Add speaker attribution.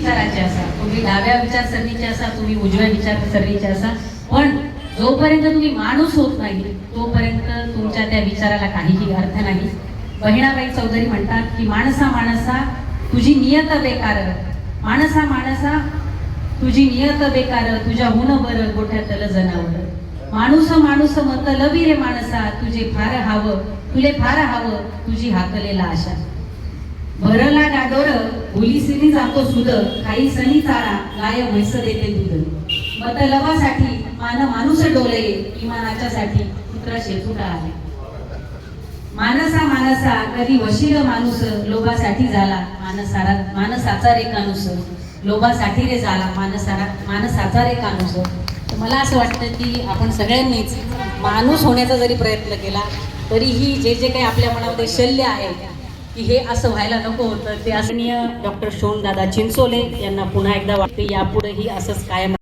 Speaker 1: विचाराचे असा, तुम्ही डाव्या विचारसरणीचे असा, तुम्ही उजव्या विचारसरणीचे असा, पण जोपर्यंत तुम्ही माणूस होत नाही तोपर्यंत तुमच्या त्या विचाराला काहीही अर्थ नाही. बहिणाबाई चौधरी म्हणतात की माणसा माणसा तुझी नियत बेकार, माणसा माणसा तुझी नियत बेकार, तुझ्याहून बरं गोठ्यातलं जनावर. माणूस माणूस मतलबी रे माणसा, तुझे फार हवं, तुले फार हवं, तुझी हाकलेला आशा. भरला डाडोर उलीसिनी जातो सुद, काही सनी चारा गाय म्हैस देते दूध. मतलबासाठी माणूस डोले, इमानाच्या साठी पुत्र शेतूटा आले. मानसा मानसा कधी वशील माणूस, लोभासाठी झाला मानसाचा रे कानूस. लोभासाठी रे झाला मानसाचा रे कानूस. तर मला असं वाटतं की आपण सगळ्यांनीच माणूस होण्याचा जरी प्रयत्न केला तरीही जे जे काही आपल्या मनामध्ये शल्य आहे की हे असं व्हायला नको होतं, ते आदरणीय डॉक्टर शोणदादा चिंचोले यांना पुन्हा एकदा वाटते यापुढेही असंच कायम